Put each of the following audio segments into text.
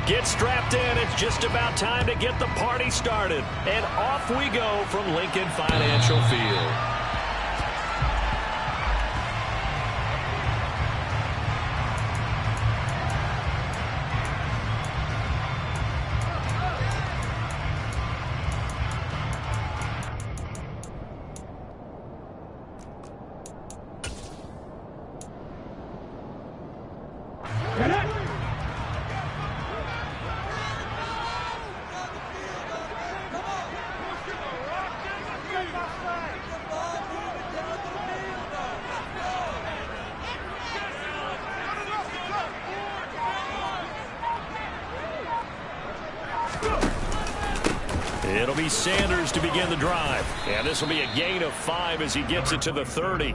Get strapped in. It's just about time to get the party started. And off we go from Lincoln Financial Field. It'll be Sanders to begin the drive. And this will be a gain of 5 as he gets it to the 30.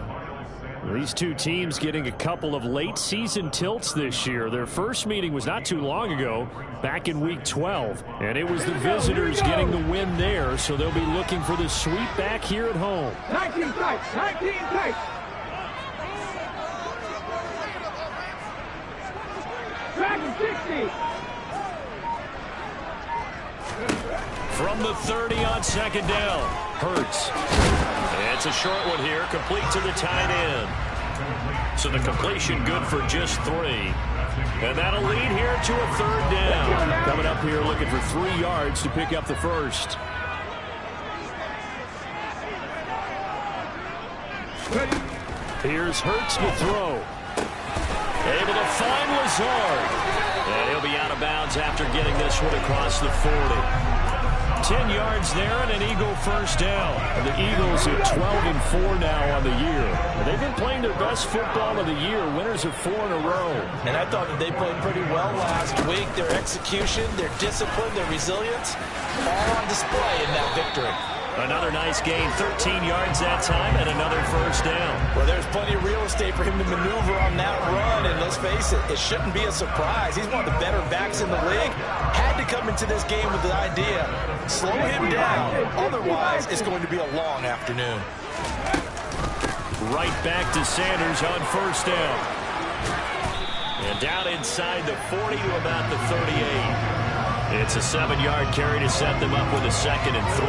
These two teams getting a couple of late season tilts this year. Their first meeting was not too long ago, back in week 12. And it was the visitors getting the win there, so they'll be looking for the sweep back here at home. 19 tight, 19 tight. Dragon 60. From the 30 on second down, Hurts. It's a short one here, complete to the tight end. So the completion good for just 3. And that'll lead here to a third down. Coming up here looking for 3 yards to pick up the first. Here's Hurts to throw. Able to find Lazard. And he'll be out of bounds after getting this one across the 40. 10 yards there and an Eagle first down. And the Eagles are 12-4 now on the year. And they've been playing their best football of the year, winners of 4 in a row. And I thought that they played pretty well last week. Their execution, their discipline, their resilience, all on display in that victory. Another nice gain, 13 yards that time, and another first down. Well, there's plenty of real estate for him to maneuver on that run, and let's face it, it shouldn't be a surprise. He's one of the better backs in the league. Had to come into this game with the idea, slow him down, otherwise it's going to be a long afternoon. Right back to Sanders on first down. And down inside the 40 to about the 38. It's a 7-yard carry to set them up with a 2nd and 3.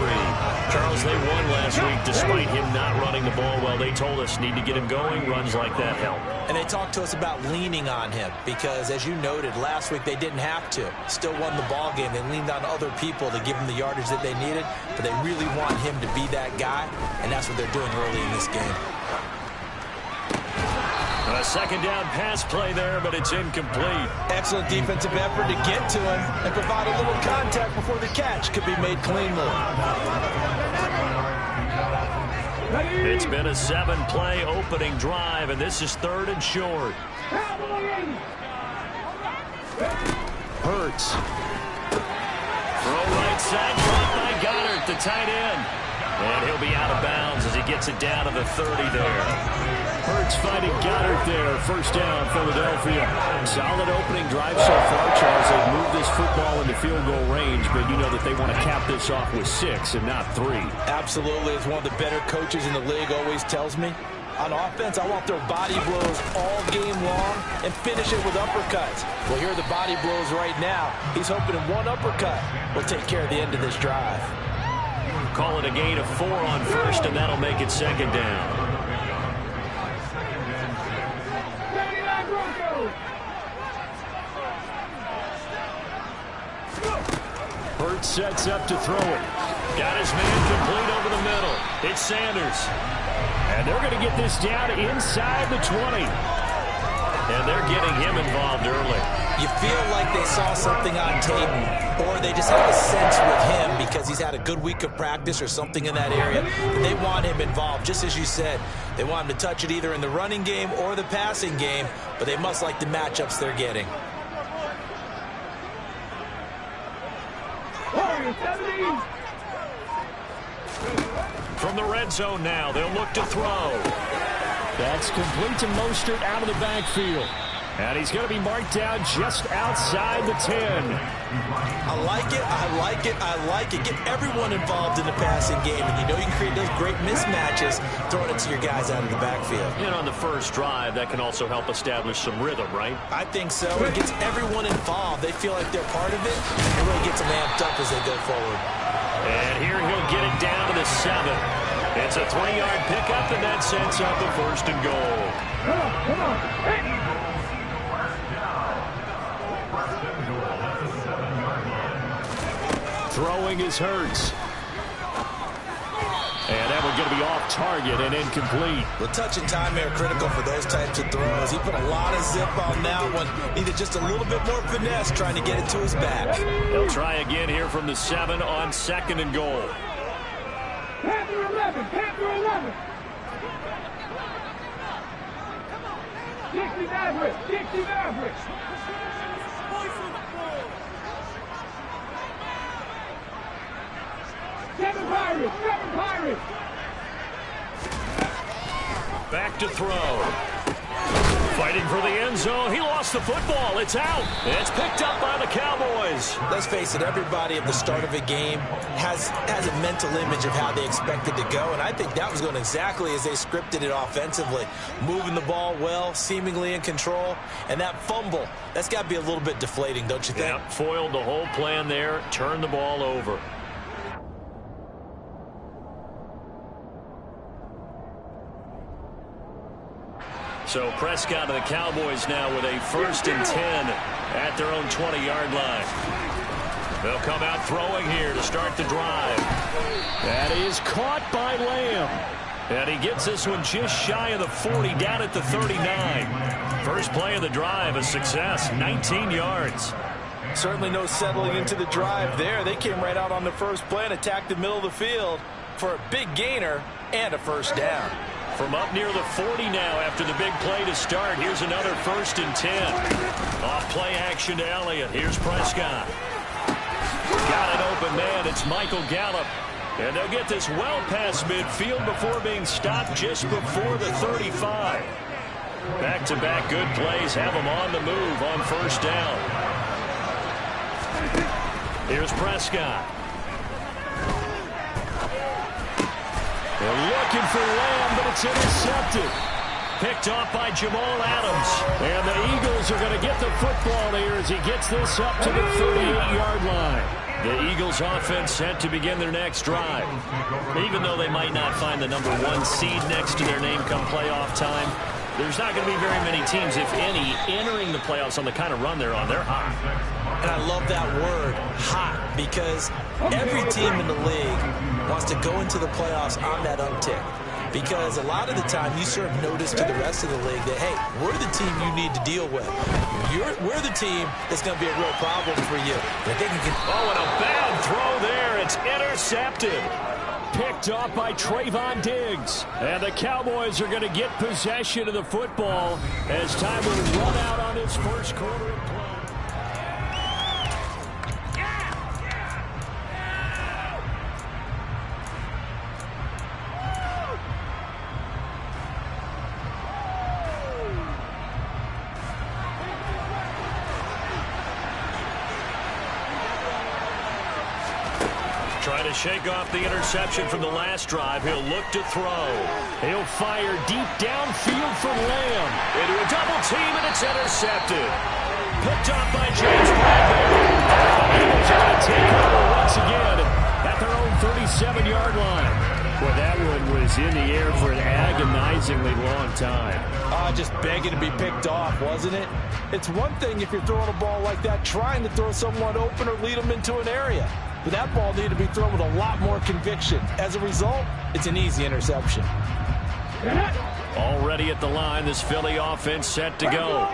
Charles, they won last week despite him not running the ball well. They told us need to get him going. Runs like that help. And they talked to us about leaning on him because, as you noted, last week they didn't have to. Still won the ball game. They leaned on other people to give them the yardage that they needed, but they really want him to be that guy, and that's what they're doing early in this game. A second down pass play there, but it's incomplete. Excellent defensive effort to get to him and provide a little contact before the catch could be made cleanly. It's been a 7-play opening drive, and this is 3rd and short. Hurts. Throw right side, caught by Goddard, the tight end. And he'll be out of bounds as he gets it down to the 30 there. Hurts finding Goddard there. First down, Philadelphia. Solid opening drive so far, Charles. They've moved this football into field goal range, but you know that they want to cap this off with 6 and not 3. Absolutely. As one of the better coaches in the league always tells me, on offense, I want their body blows all game long and finish it with uppercuts. Well, here are the body blows right now. He's hoping in one uppercut will take care of the end of this drive. Call it a gain of 4 on first, and that'll make it 2nd down. Hurts sets up to throw it. Got his man complete over the middle. It's Sanders. And they're going to get this down inside the 20. And they're getting him involved early. You feel like they saw something on tape, or they just have a sense with him because he's had a good week of practice or something in that area. They want him involved, just as you said. They want him to touch it either in the running game or the passing game, but they must like the matchups they're getting. From the red zone now, they'll look to throw. That's complete to Mostert out of the backfield. And he's going to be marked down just outside the 10. I like it, I like it, I like it. Get everyone involved in the passing game, and you know you can create those great mismatches throwing it to your guys out of the backfield. And on the first drive, that can also help establish some rhythm, right? I think so. It gets everyone involved. They feel like they're part of it. It really gets them amped up as they go forward. And here he'll get it down to the 7. It's a 3-yard pickup, and that sets up a 1st and goal. Come on. Hey. Throwing is Hurts. And that one's going to be off target and incomplete. The touch and time are critical for those types of throws. He put a lot of zip on that one. Needed just a little bit more finesse trying to get it to his back. He'll try again here from the 7 on 2nd and goal. Panther 11. Panther 11. 60 Mavericks. 60 Mavericks. Seven Pirates. Seven Pirates. Back to throw. Fighting for the end zone. He lost the football. It's out. It's picked up by the Cowboys. Let's face it, everybody at the start of a game has a mental image of how they expect it to go, and I think that was going exactly as they scripted it offensively. Moving the ball well, seemingly in control, and that fumble, that's got to be a little bit deflating, don't you think? Yeah, foiled the whole plan there, turned the ball over. So Prescott and the Cowboys now with a 1st and 10 at their own 20-yard line. They'll come out throwing here to start the drive. That is caught by Lamb. And he gets this one just shy of the 40, down at the 39. First play of the drive, a success, 19 yards. Certainly no settling into the drive there. They came right out on the first play and attacked the middle of the field for a big gainer and a 1st down. From up near the 40 now after the big play to start. Here's another 1st and 10. Off play action to Elliott. Here's Prescott. Got an open man. It's Michael Gallup. And they'll get this well past midfield before being stopped just before the 35. Back-to-back good plays have them on the move on 1st down. Here's Prescott. They're looking for Lamb, but it's intercepted. Picked off by Jamal Adams. And the Eagles are going to get the football here as he gets this up to the 38-yard line. The Eagles offense set to begin their next drive. Even though they might not find the number 1 seed next to their name come playoff time, there's not going to be very many teams, if any, entering the playoffs on the kind of run they're on. They're hot. And I love that word, hot, because every team in the league wants to go into the playoffs on that uptick. Because a lot of the time you serve notice to the rest of the league that, hey, we're the team you need to deal with. We're the team that's going to be a real problem for you. Oh, and a bad throw there. It's intercepted. Picked off by Trayvon Diggs. And the Cowboys are going to get possession of the football as time will run out on this first quarter of play. Trying to shake off the interception from the last drive. He'll look to throw. He'll fire deep downfield from Lamb. Into a double team, and it's intercepted. Picked off by James Bradbury. The Eagles are going to take over once again at their own 37-yard line. Boy, that one was in the air for an agonizingly long time. Just begging to be picked off, wasn't it? It's one thing if you're throwing a ball like that, trying to throw someone open or lead them into an area. But that ball needed to be thrown with a lot more conviction. As a result, it's an easy interception. Already at the line, this Philly offense set to go.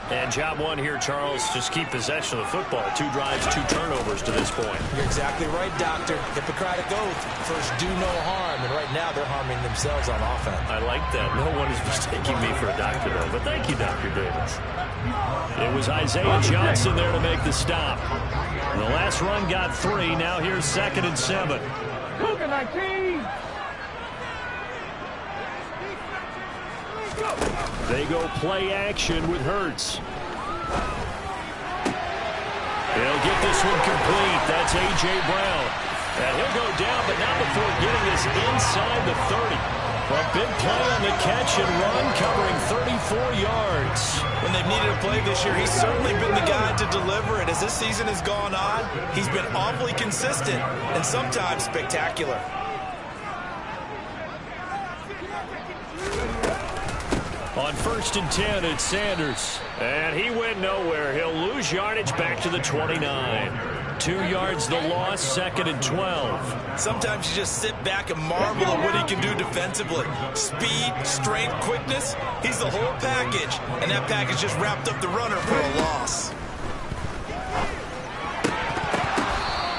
And job one here, Charles, just keep possession of the football. 2 drives, 2 turnovers to this point. You're exactly right, Doctor. Hippocratic oath. First, do no harm. And right now, they're harming themselves on offense. I like that. No one is mistaking me for a doctor, though. But thank you, Dr. Davis. It was Isaiah Johnson there to make the stop. The last run got 3. Now here's 2nd and 7. Looking like team. They go play action with Hurts. He'll get this one complete. That's A.J. Brown. And he'll go down, but not before getting this inside the 30. A big play on the catch and run, covering 34 yards. When they've needed a play this year, he's certainly been the guy to deliver it. As this season has gone on, he's been awfully consistent and sometimes spectacular. On 1st and 10, it's Sanders. And he went nowhere. He'll lose yardage back to the 29. 2 yards the loss, 2nd and 12. Sometimes you just sit back and marvel at what he can do defensively. Speed, strength, quickness, he's the whole package. And that package just wrapped up the runner for a loss.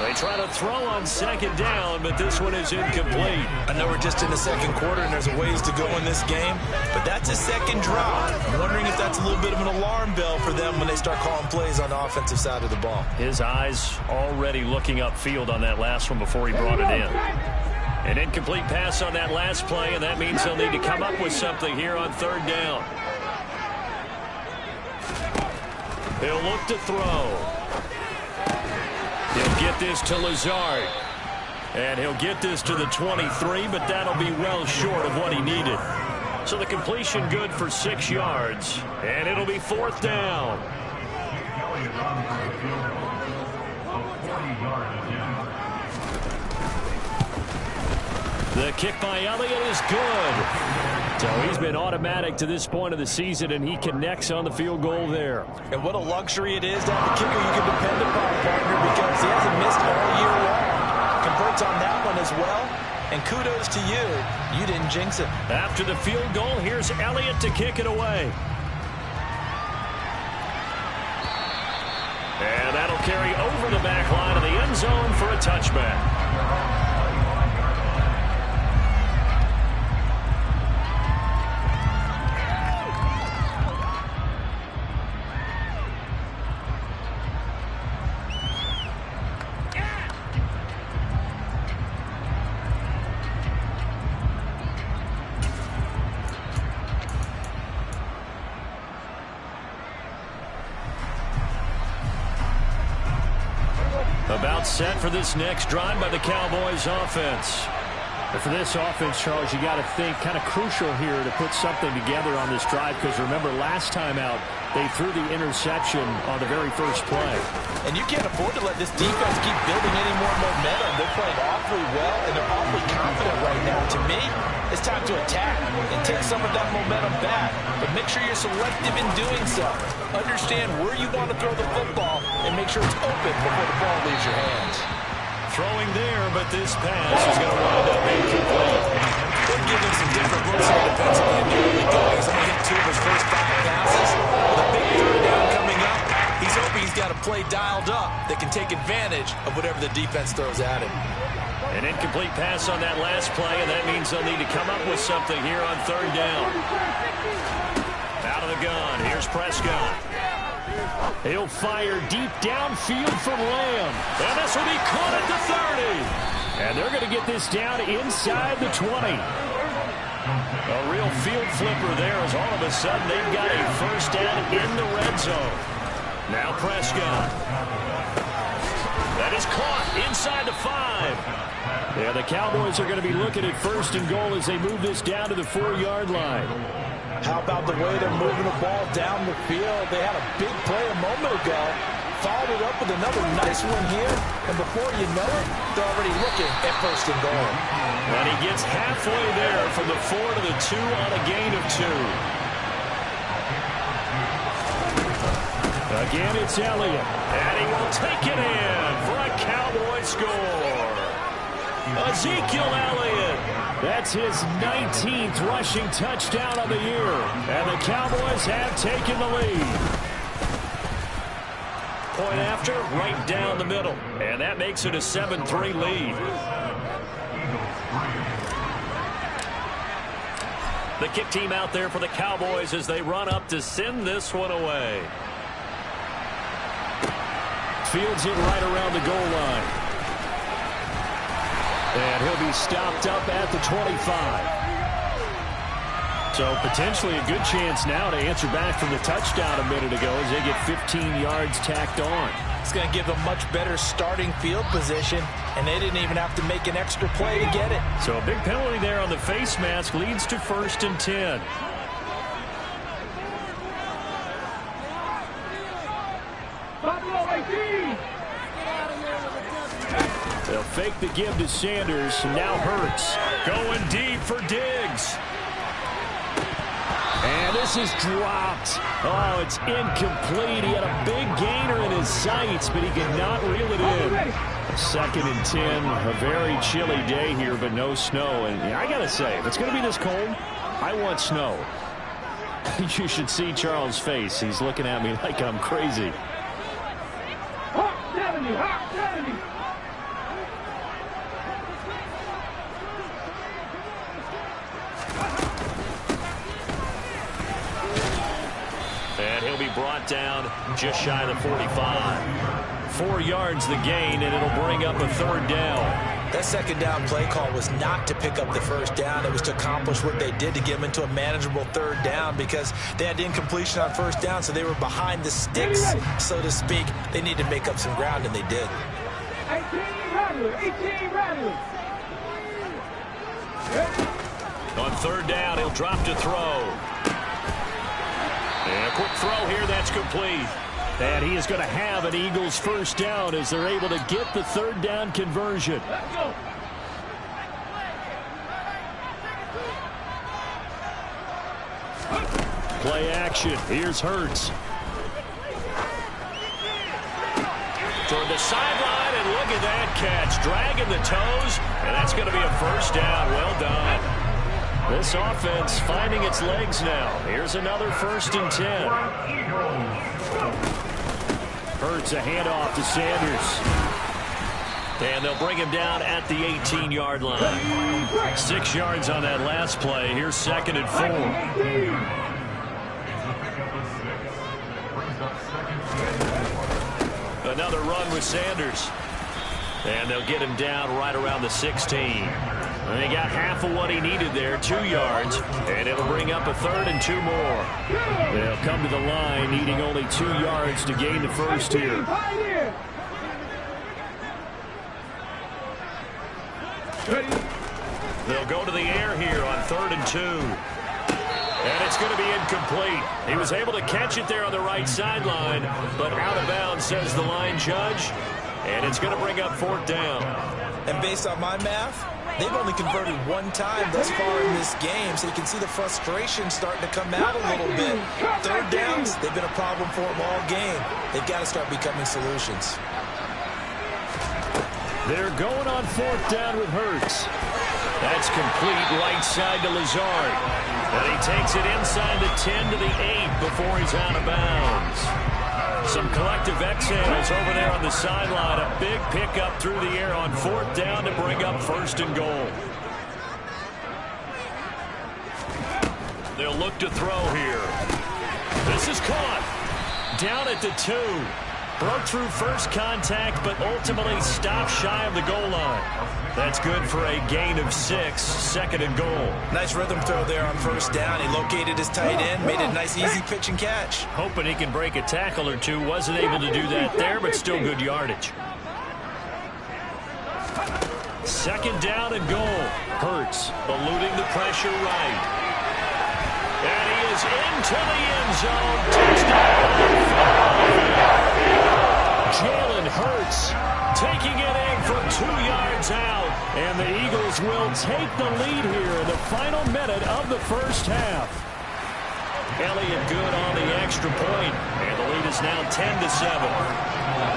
They try to throw on 2nd down, but this one is incomplete. I know we're just in the 2nd quarter and there's a ways to go in this game, but that's a 2nd drop. I'm wondering if that's a little bit of an alarm bell for them when they start calling plays on the offensive side of the ball. His eyes already looking upfield on that last one before he brought it in. An incomplete pass on that last play, and that means they'll need to come up with something here on 3rd down. He'll look to throw. He'll get this to Lazard. And he'll get this to the 23, but that'll be well short of what he needed. So the completion good for 6 yards, and it'll be 4th down. The kick by Elliott is good. So he's been automatic to this point of the season, and he connects on the field goal there. And what a luxury it is to have a kicker you can depend upon, partner, because he hasn't missed all year long. Converts on that one as well. And kudos to you. You didn't jinx it. After the field goal, here's Elliott to kick it away. And that'll carry over the back line of the end zone for a touchback. About set for this next drive by the Cowboys offense. But for this offense, Charles, you got to think kind of crucial here to put something together on this drive, because remember last time out they threw the interception on the very first play. And you can't afford to let this defense keep building any more momentum. They're playing awfully well, and they're awfully confident right now. To me, it's time to attack and take some of that momentum back. But make sure you're selective in doing so. Understand where you want to throw the football and make sure it's open before the ball leaves your hands. Throwing there, but this pass is going to wind up incomplete. They're giving some different looks here defensively in the early going. He's only hit 2 of his first 5 passes. With a big 3rd down coming up, he's hoping he's got a play dialed up that can take advantage of whatever the defense throws at him. An incomplete pass on that last play, and that means they'll need to come up with something here on 3rd down. Out of the gun, here's Prescott. He'll fire deep downfield from Lamb. And this will be caught at the 30. And they're going to get this down inside the 20. A real field flipper there, as all of a sudden they've got a first down in the red zone. Now Prescott. That is caught inside the 5. Yeah, the Cowboys are going to be looking at 1st and goal as they move this down to the 4-yard line. How about the way they're moving the ball down the field? They had a big play a moment ago. Followed it up with another nice one here. And before you know it, they're already looking at 1st and goal. And he gets halfway there from the 4 to the 2 on a gain of 2. Again, it's Elliott. And he will take it in for a Cowboy score. Ezekiel Elliott. That's his 19th rushing touchdown of the year. And the Cowboys have taken the lead. Point after, right down the middle. And that makes it a 7-3 lead. The kick team out there for the Cowboys as they run up to send this one away. Fields it right around the goal line. And he'll be stopped up at the 25. So potentially a good chance now to answer back from the touchdown a minute ago as they get 15 yards tacked on. It's going to give them much better starting field position, and they didn't even have to make an extra play to get it. So a big penalty there on the face mask leads to 1st and 10. They'll fake the give to Sanders. Now Hurts going deep for Diggs. And this is dropped. Oh, it's incomplete. He had a big gainer in his sights, but he could not reel it in. 2nd and 10. A very chilly day here, but no snow. And I got to say, if it's going to be this cold, I want snow. You should see Charles' face. He's looking at me like I'm crazy. Hawk 70, Hawk 70. And he'll be brought down just shy of the 45. 4 yards the gain, and it'll bring up a 3rd down. That 2nd down play call was not to pick up the 1st down. It was to accomplish what they did to get them into a manageable 3rd down because they had incompletion on 1st down, so they were behind the sticks, so to speak. They needed to make up some ground, and they did. 18 Rattler. On 3rd down, he'll drop to throw. And a quick throw here, that's complete. And he is going to have an Eagles 1st down as they're able to get the 3rd down conversion. Let's go. Play action. Here's Hurts. Toward the sideline, and look at that catch. Dragging the toes, and that's going to be a 1st down. Well done. This offense finding its legs now. Here's another 1st and 10. Hurts a handoff to Sanders. And they'll bring him down at the 18-yard line. 6 yards on that last play. Here's 2nd and 4. Another run with Sanders. And they'll get him down right around the 16. And he got half of what he needed there, 2 yards. And it'll bring up a 3rd and 2 more. They'll come to the line needing only 2 yards to gain the 1st here. They'll go to the air here on 3rd and 2. And it's going to be incomplete. He was able to catch it there on the right sideline, but out of bounds, says the line judge. And it's going to bring up 4th down. And based on my math, they've only converted 1 time thus far in this game, so you can see the frustration starting to come out a little bit. 3rd downs, they've been a problem for them all game. They've got to start becoming solutions. They're going on 4th down with Hurts. That's complete right side to Lazard. And he takes it inside the 10 to the 8 before he's out of bounds. Some collective exhales over there on the sideline. A big pickup through the air on 4th down to bring up 1st and goal. They'll look to throw here. This is caught. Down at the 2. Broke through first contact, but ultimately stopped shy of the goal line. That's good for a gain of 6, 2nd and goal. Nice rhythm throw there on 1st down. He located his tight end, made a nice easy pitch and catch. Hoping he can break a tackle or two. Wasn't able to do that there, but still good yardage. 2nd down and goal. Hurts eluding the pressure right. And he is into the end zone. Touchdown. Jalen Hurts taking it in from 2 yards out. And the Eagles will take the lead here in the final minute of the 1st half. Elliott good on the extra point, and the lead is now 10-7.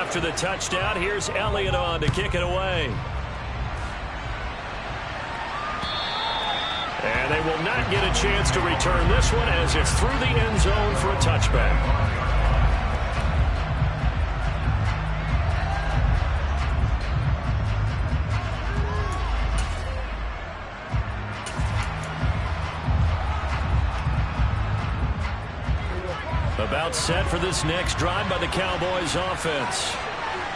After the touchdown, here's Elliott on to kick it away. And they will not get a chance to return this one as it's through the end zone for a touchback. About set for this next drive by the Cowboys offense.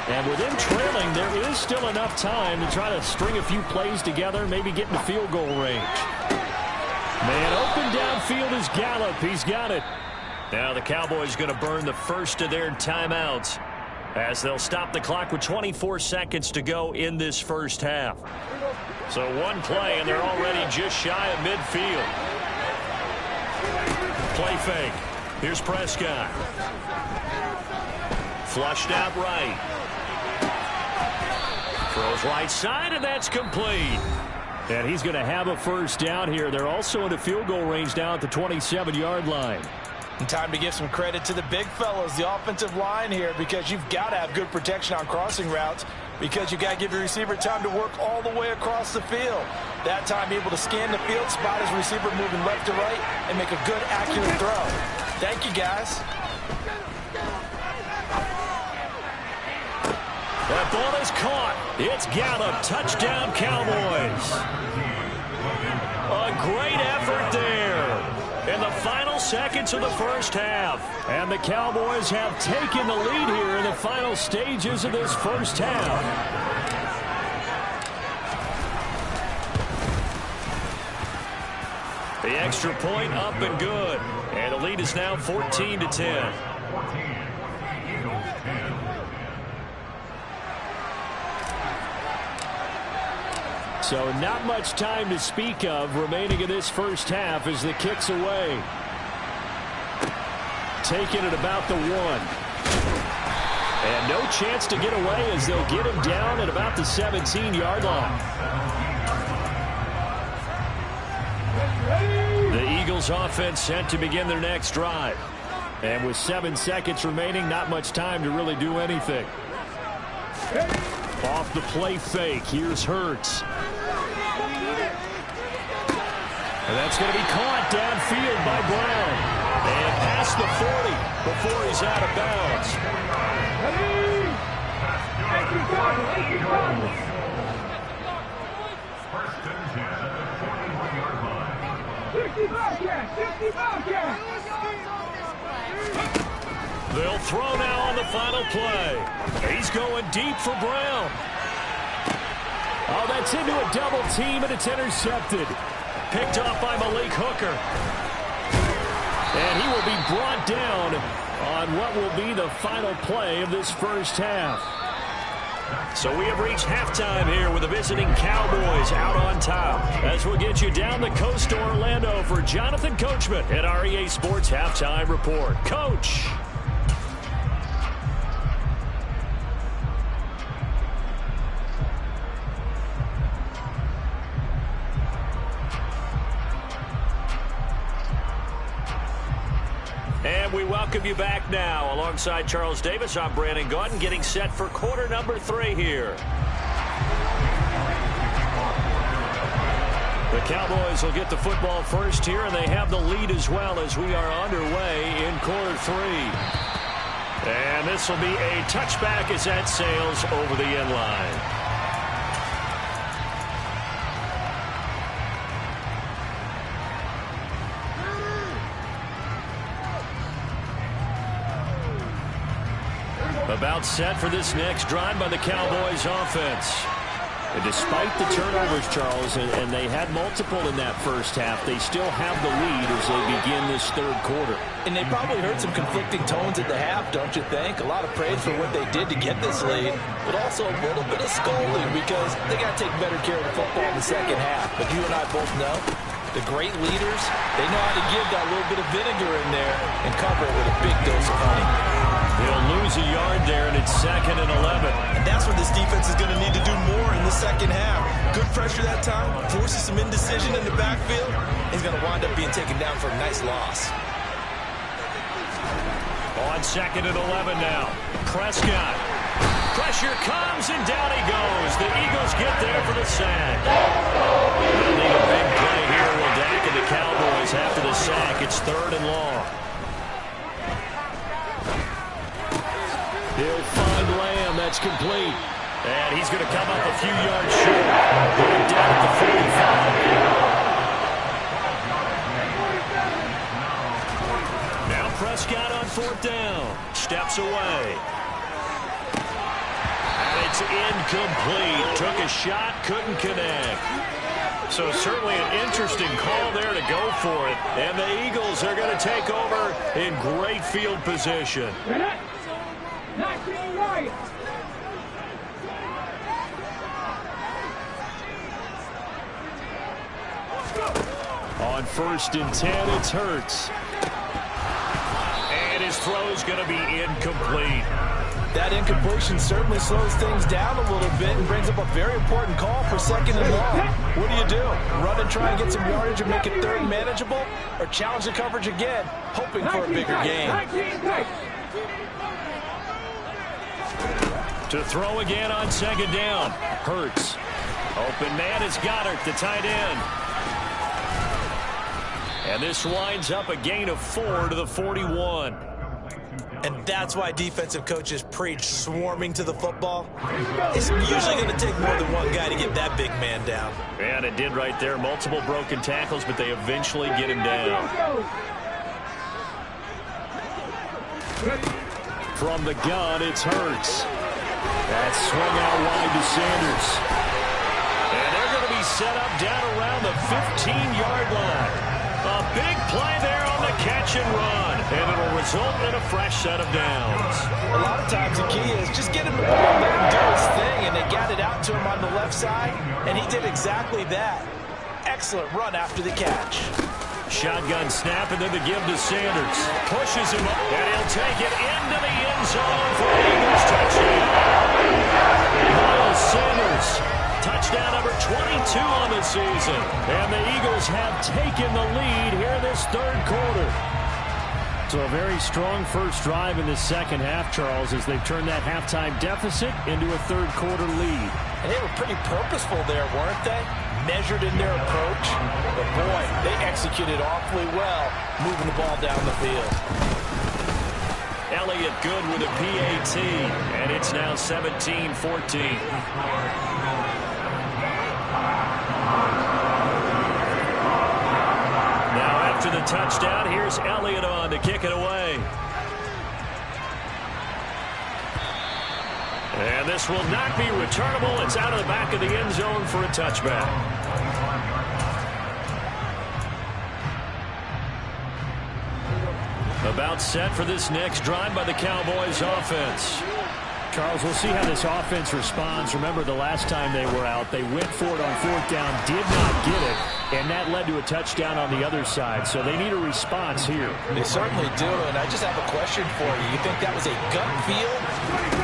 And with them trailing, there is still enough time to try to string a few plays together, maybe get into field goal range. Man open downfield is Gallup. He's got it. Now the Cowboys going to burn the first of their timeouts as they'll stop the clock with 24 seconds to go in this first half. So one play, and they're already just shy of midfield. Play fake. Here's Prescott. Flushed out right. Throws right side, and that's complete. And he's going to have a first down here. They're also in a field goal range now at the 27-yard line. And time to give some credit to the big fellas, the offensive line here, because you've got to have good protection on crossing routes, because you've got to give your receiver time to work all the way across the field. That time, be able to scan the field, spot his receiver moving left to right, and make a good, accurate throw. Thank you, guys. That ball is caught. It's Gallup. Touchdown, Cowboys. A great effort there in the final seconds of the first half. And the Cowboys have taken the lead here in the final stages of this first half. The extra point up and good. And the lead is now 14-10. So not much time to speak of remaining in this first half as the kick's away. Taking it about the 1. And no chance to get away as they'll get him down at about the 17-yard line. The Eagles offense set to begin their next drive. And with 7 seconds remaining, not much time to really do anything. Off the play fake, here's Hurts. And that's going to be caught downfield by Brown. And past the 40 before he's out of bounds. 65 yards. They'll throw now on the final play. He's going deep for Brown. Oh, that's into a double team, and it's intercepted. Picked off by Malik Hooker. And he will be brought down on what will be the final play of this first half. So we have reached halftime here with the visiting Cowboys out on top. As we'll get you down the coast to Orlando for Jonathan Coachman at our EA Sports Halftime Report. Coach. And we welcome you back now. Alongside Charles Davis, I'm Brandon Gaudin, getting set for quarter number 3 here. The Cowboys will get the football first here, and they have the lead as well as we are underway in quarter 3. And this will be a touchback as that sails over the end line. About set for this next drive by the Cowboys offense. And despite the turnovers, Charles, and they had multiple in that first half, they still have the lead as they begin this third quarter. And they probably heard some conflicting tones at the half, don't you think? A lot of praise for what they did to get this lead, but also a little bit of scolding because they got to take better care of the football in the second half. But you and I both know the great leaders, they know how to give that little bit of vinegar in there and cover it with a big dose of honey. They'll lose a yard there, and it's 2nd and 11. And that's what this defense is going to need to do more in the second half. Good pressure that time, forces some indecision in the backfield. He's going to wind up being taken down for a nice loss. On 2nd and 11 now. Prescott. Pressure comes, and down he goes. The Eagles get there for the sack. They'll need a big play here with Dak and the Cowboys after the sack. It's 3rd and long. He'll find Lamb. That's complete. And he's going to come up a few yards short. Going down at the 45. Now Prescott on 4th down. Steps away. And it's incomplete. Took a shot, couldn't connect. So certainly an interesting call there to go for it. And the Eagles are going to take over in great field position. On 1st and 10, it's Hurts. And his throw's going to be incomplete. That incompletion certainly slows things down a little bit and brings up a very important call for 2nd and long. What do? Run and try and get some yardage and make it 3rd manageable? Or challenge the coverage again, hoping for a bigger gain? To throw again on 2nd down. Hurts. Open man is Goddard, the tight end. And this winds up a gain of 4 to the 41. And that's why defensive coaches preach swarming to the football. It's usually going to take more than one guy to get that big man down. And it did right there. Multiple broken tackles, but they eventually get him down. From the gun, it's Hurts. That swung out wide to Sanders. And they're going to be set up down around the 15-yard line. A big play there on the catch and run. And it'll result in a fresh set of downs. A lot of times the key is just get him the ball and let him do his thing. And they got it out to him on the left side. And he did exactly that. Excellent run after the catch. Shotgun snap and then the give to Sanders. Pushes him up. And he'll take it into the end zone for an Eagles touchdown. Miles Sanders. Touchdown number 22 on the season. And the Eagles have taken the lead here this 3rd quarter. So a very strong first drive in the second half, Charles, as they've turned that halftime deficit into a 3rd quarter lead. And they were pretty purposeful there, weren't they? Measured in their approach. But boy, they executed awfully well, moving the ball down the field. Elliott good with a PAT. And it's now 17-14. To the touchdown, here's Elliott on to kick it away. And this will not be returnable. It's out of the back of the end zone for a touchback. About set for this next drive by the Cowboys offense. Charles, we'll see how this offense responds. Remember, the last time they were out, they went for it on 4th down, did not get it, and that led to a touchdown on the other side. So they need a response here. They certainly do, and I just have a question for you. You think that was a gut feel,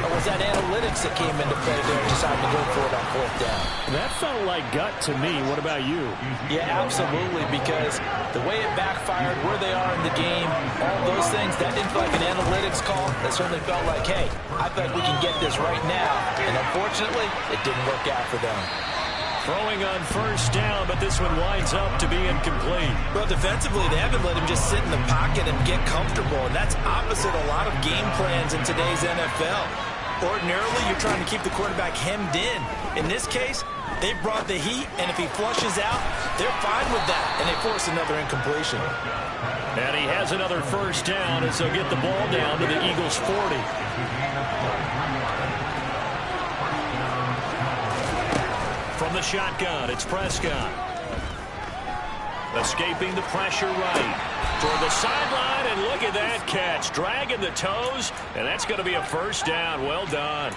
or was that analytics that came into play there and decided to go for it on 4th down? That felt like gut to me. What about you? Yeah, absolutely, because the way it backfired, where they are in the game, all those things, that didn't feel like an analytics call. That certainly felt like, hey, I feel like we can get this right now. And unfortunately, it didn't work out for them. Throwing on 1st down, but this one winds up to be incomplete. Well, defensively, they haven't let him just sit in the pocket and get comfortable, and that's opposite a lot of game plans in today's NFL. Ordinarily, you're trying to keep the quarterback hemmed in. In this case, they brought the heat, and if he flushes out, they're fine with that, and they force another incompletion. And he has another 1st down as they'll get the ball down to the Eagles' 40. From the shotgun, it's Prescott. Escaping the pressure right. Toward the sideline, and look at that catch. Dragging the toes, and that's going to be a 1st down. Well done.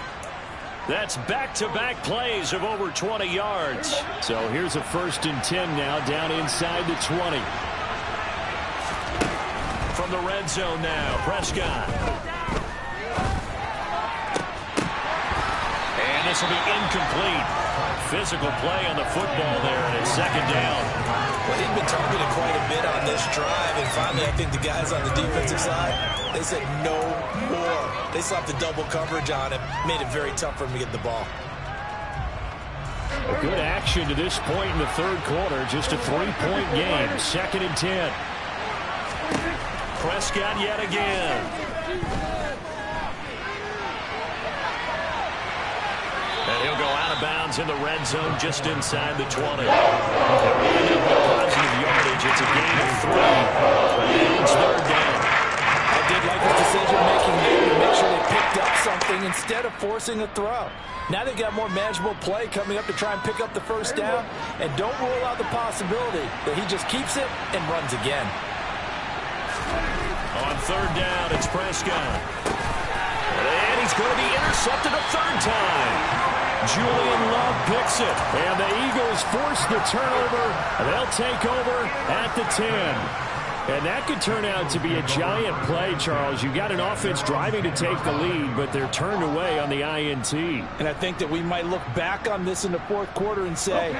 That's back-to-back plays of over 20 yards. So here's a 1st and 10 now, down inside the 20. From the red zone now, Prescott. And this will be incomplete. Physical play on the football there, and it's 2nd down. Well, he'd been targeted quite a bit on this drive, and finally I think the guys on the defensive side, they said no more. They slapped the double coverage on him, made it very tough for him to get the ball. A good action to this point in the 3rd quarter, just a 3-point game, 2nd and 10. Prescott yet again. And he'll go out of bounds in the red zone just inside the 20. They'll wind up with positive yardage. It's a gain of 3. And it's 3rd down. I did you like his decision-making there to make sure they picked up something instead of forcing a throw. Now they've got more manageable play coming up to try and pick up the first down, and don't rule out the possibility that he just keeps it and runs again. On third down, it's Prescott. And he's going to be intercepted a third time. Julian Love picks it, and the Eagles force the turnover. They'll take over at the 10. And that could turn out to be a giant play, Charles. You got an offense driving to take the lead, but they're turned away on the INT. And I think that we might look back on this in the fourth quarter and say,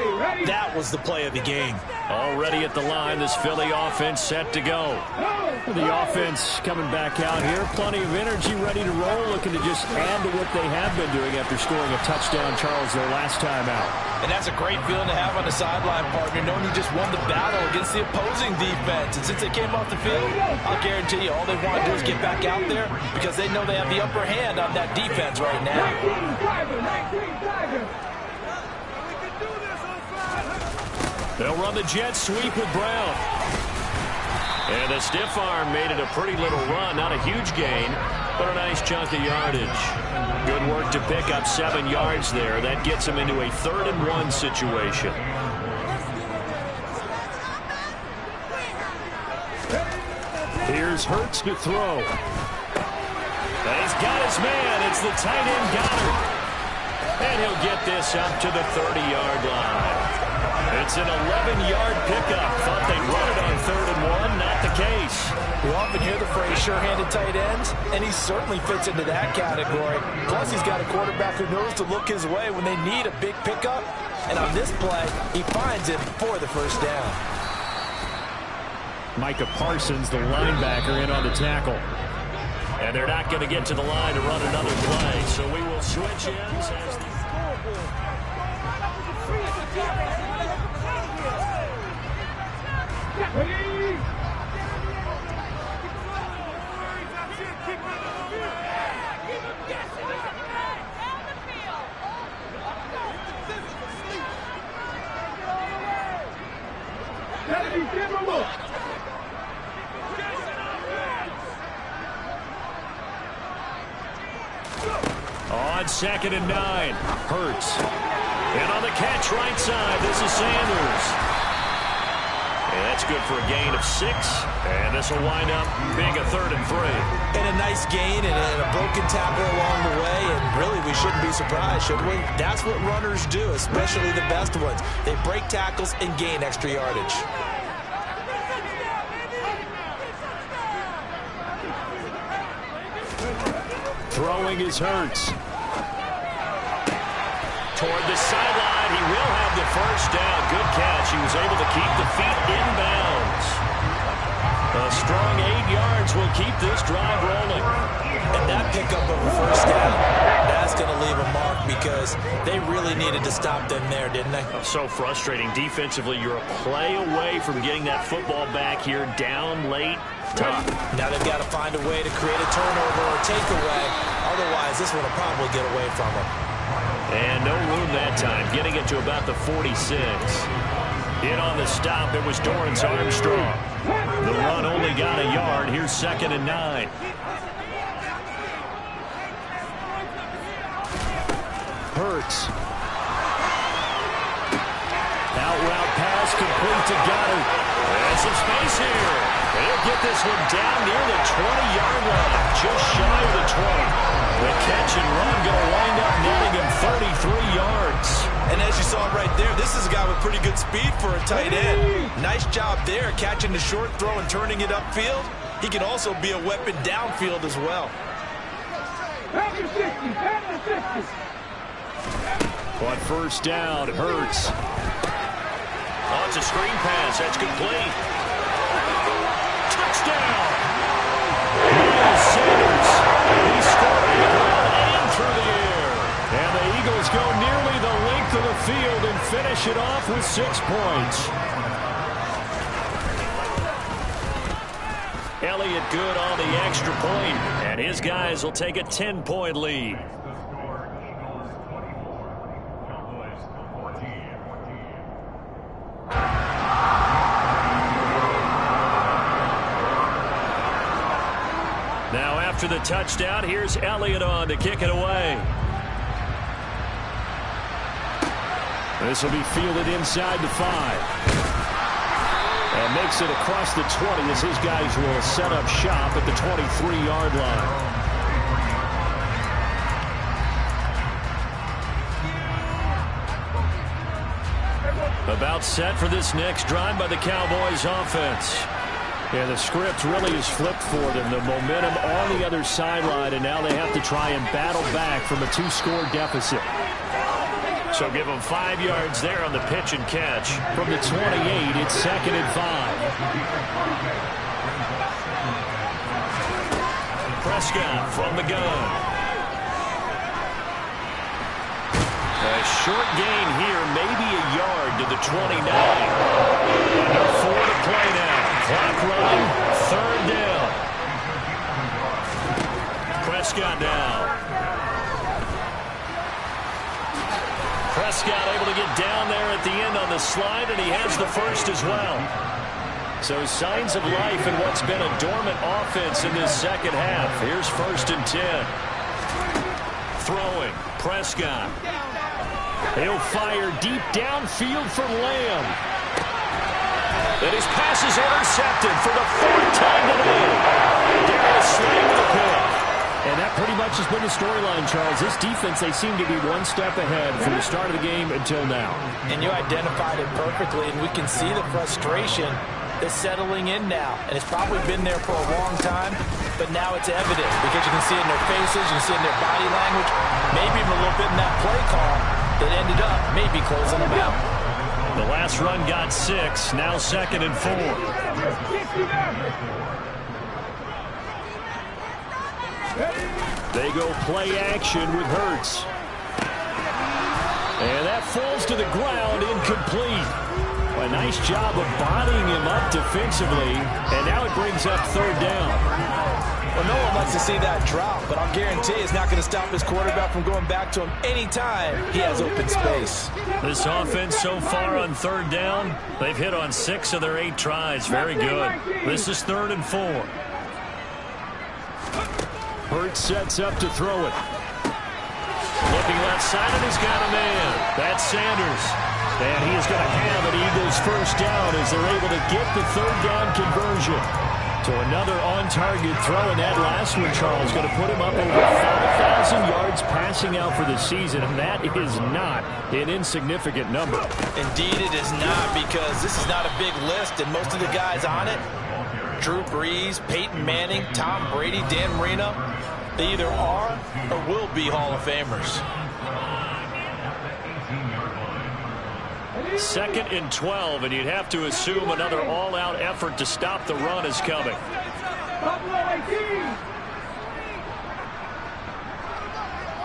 that was the play of the game. Already at the line, this Philly offense set to go. The offense coming back out here. Plenty of energy, ready to roll, looking to just add to what they have been doing after scoring a touchdown, Charles, their last time out. And that's a great feeling to have on the sideline, partner, knowing you just won the battle against the opposing defense. And since they came off the field, I'll guarantee you all they want to do is get back out there because they know they have the upper hand on that defense right now. They'll run the jet sweep with Brown. And the stiff arm made it a pretty little run. Not a huge gain, but a nice chunk of yardage. Good work to pick up 7 yards there. That gets him into a 3rd-and-1 situation. Here's Hurts to throw. And he's got his man. It's the tight end Goddard. And he'll get this up to the 30-yard line. It's an 11-yard pickup. Thought they'd run it on 3rd-and-1. Not the case. We often hear the phrase sure-handed tight ends, and he certainly fits into that category. Plus, he's got a quarterback who knows to look his way when they need a big pickup. And on this play, he finds it for the first down. Micah Parsons, the linebacker, in on the tackle. And they're not going to get to the line to run another play, so we will switch ends as the... On 2nd and 9, Hurts. And on the catch right side, this is Sanders. And that's good for a gain of 6. And this will wind up being a 3rd and 3. And a nice gain and a broken tackle along the way. And really, we shouldn't be surprised, should we? That's what runners do, especially the best ones. They break tackles and gain extra yardage. Throwing is Hurts. Toward the sideline, he will have the first down. Good catch. He was able to keep the feet in bounds. A strong 8 yards will keep this drive rolling. And that pickup of a first down, that's going to leave a mark because they really needed to stop them there, didn't they? So frustrating. Defensively, you're a play away from getting that football back here down late. Tough. Now they've got to find a way to create a turnover or takeaway. Otherwise, this one will probably get away from them. And no room that time, getting it to about the 46. In on the stop, it was Dorrance Armstrong. The run only got a yard. Here's 2nd and 9. Hurts. Out route pass complete to Goddard. And some space here. He'll get this one down near the 20-yard line, just shy of the 20. The catch and run going to wind up netting him 33 yards. And as you saw right there, this is a guy with pretty good speed for a tight end. Nice job there, catching the short throw and turning it upfield. He can also be a weapon downfield as well. On first down, Hurts. Oh, it's a screen pass. That's complete. Touchdown! Miles Sanders. He scored on the ground and through the air. And the Eagles go nearly the length of the field and finish it off with 6 points. Elliott good on the extra point, and his guys will take a 10-point lead. after the touchdown. Here's Elliott on to kick it away. This will be fielded inside the 5. And makes it across the 20 as his guys will set up shop at the 23-yard line. About set for this next drive by the Cowboys offense. Yeah, the script really is flipped for them. The momentum on the other sideline, and now they have to try and battle back from a 2-score deficit. So give them 5 yards there on the pitch and catch. From the 28, it's 2nd and 5. Prescott from the gun. A short gain here, maybe a yard to the 29. Under 4 to play now. Clock running, 3rd down. Prescott down. Prescott able to get down there at the end on the slide, and he has the first as well. So signs of life in what's been a dormant offense in this second half. Here's 1st and 10. Throwing, Prescott. He'll fire deep downfield for Lamb. And his pass is intercepted for the 4th time today. Darius Slay with the pick. And that pretty much has been the storyline, Charles. This defense, they seem to be one step ahead from the start of the game until now. And you identified it perfectly, and we can see the frustration that's settling in now. And it's probably been there for a long time, but now it's evident because you can see it in their faces, you can see it in their body language, maybe even a little bit in that play call that ended up maybe closing them out. The last run got 6, now 2nd and 4. They go play action with Hurts. And that falls to the ground, incomplete. A nice job of bodying him up defensively, and now it brings up 3rd down. Well, no one wants to see that drop, but I'll guarantee it's not going to stop his quarterback from going back to him anytime he has open space. This offense so far on 3rd down, they've hit on 6 of their 8 tries. Very good. This is 3rd and 4. Hurts sets up to throw it. Looking left side, and he's got a man. That's Sanders. And he is going to have an Eagles 1st down as they're able to get the 3rd down conversion. So another on-target throw in that last one, Charles, going to put him up over 5,000 yards passing out for the season, and that is not an insignificant number. Indeed it is not, because this is not a big list, and most of the guys on it, Drew Brees, Peyton Manning, Tom Brady, Dan Marino, they either are or will be Hall of Famers. 2nd and 12, and you'd have to assume another all-out effort to stop the run is coming. Buffalo 18.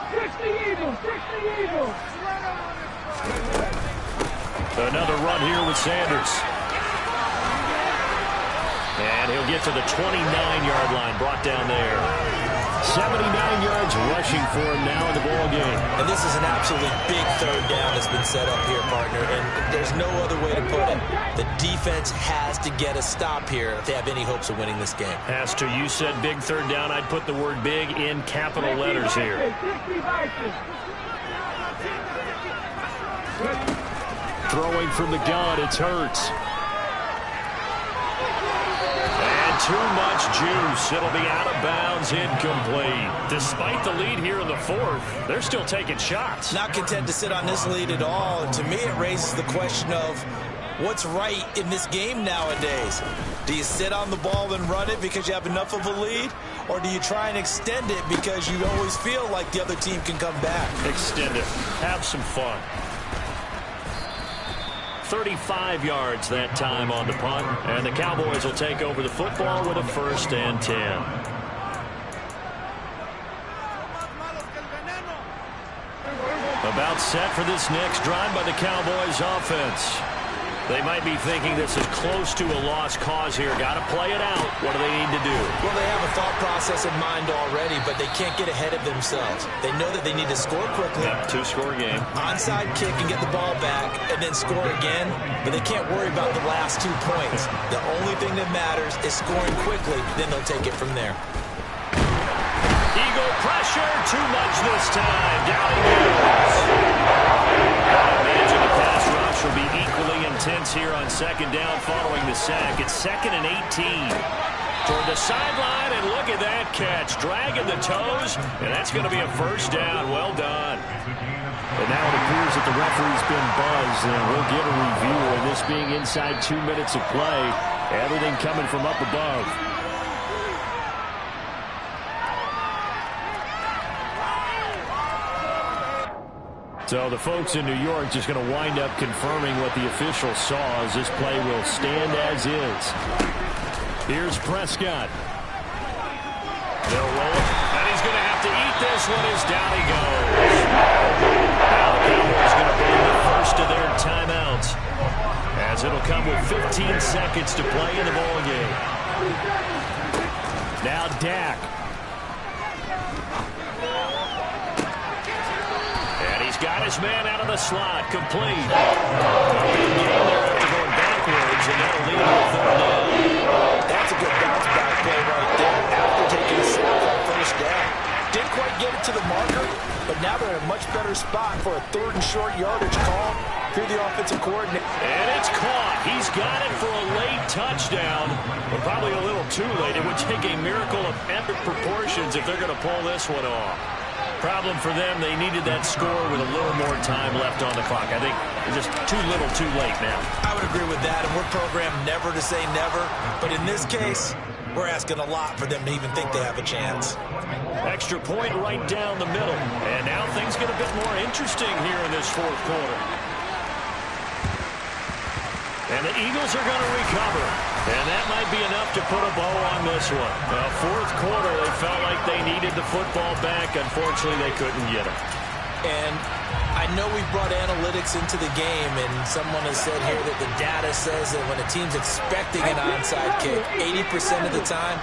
60 Eagles, 60 Eagles. Another run here with Sanders. And he'll get to the 29-yard line, brought down there. 79 yards rushing for him now in the ball game. And this is an absolutely big 3rd down that's been set up here, partner, and there's no other way to put it. The defense has to get a stop here if they have any hopes of winning this game. Has to. You said big 3rd down. I'd put the word big in capital letters here. Throwing from the gun, it's Hurts. Too much juice. It'll be out of bounds, incomplete. Despite the lead here in the 4th, they're still taking shots. Not content to sit on this lead at all. And to me, it raises the question of what's right in this game nowadays. Do you sit on the ball and run it because you have enough of a lead? Or do you try and extend it because you always feel like the other team can come back? Extend it. Have some fun. 35 yards that time on the punt, and the Cowboys will take over the football with a 1st and 10. About set for this next drive by the Cowboys offense. They might be thinking this is close to a lost cause here. Got to play it out. What do they need to do? Well, they have a thought process in mind already, but they can't get ahead of themselves. They know that they need to score quickly. Yep, 2-score game. Onside kick and get the ball back and then score again, but they can't worry about the last 2 points. The only thing that matters is scoring quickly, then they'll take it from there. Eagle pressure, too much this time. Down he goes. I imagine the pass rush will be equally intense here on second down following the sack. It's 2nd and 18. Toward the sideline, and look at that catch. Dragging the toes, and that's going to be a first down. Well done. And now it appears that the referee's been buzzed, and we'll get a review of this being inside 2 minutes of play. Everything coming from up above. So the folks in New York just going to wind up confirming what the official saw, as this play will stand as is. Here's Prescott. They'll roll it, and he's going to have to eat this one as down he goes. Now the Cowboys going to burn the first of their timeouts, as it'll come with 15 seconds to play in the ballgame. Now Dak. And he's got his man out of the slot, complete. A big game there after going backwards, and that'll lead to a third down. That's a good bounce-back play right there after taking a sack on first down. Didn't quite get it to the marker, but now they're in a much better spot for a 3rd and short yardage call through the offensive coordinator. And it's caught. He's got it for a late touchdown, but probably a little too late. It would take a miracle of epic proportions if they're going to pull this one off. Problem for them, they needed that score with a little more time left on the clock. I think it's just too little too late now. I would agree with that, and we're programmed never to say never. But in this case, we're asking a lot for them to even think they have a chance. Extra point right down the middle. And now things get a bit more interesting here in this 4th quarter. And the Eagles are going to recover. And that might be enough to put a bow on this one. 4th quarter, they felt like they needed the football back. Unfortunately, they couldn't get it. And I know we've brought analytics into the game, and someone has said here that the data says that when a team's expecting an onside kick, 80% of the time,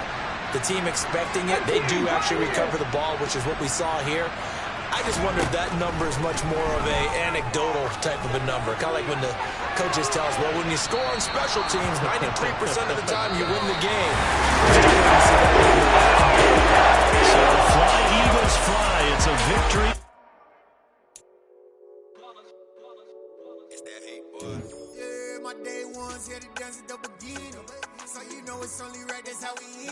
the team expecting it, they do actually recover the ball, which is what we saw here. I just wonder if that number is much more of a anecdotal type of a number. Kind of like when the coaches tell us, well, when you score on special teams, 93% of the time you win the game. So fly, Eagles, fly. It's a victory. Yeah, my day ones here to dance at the beginning. So you know it's only right, that's how we eat.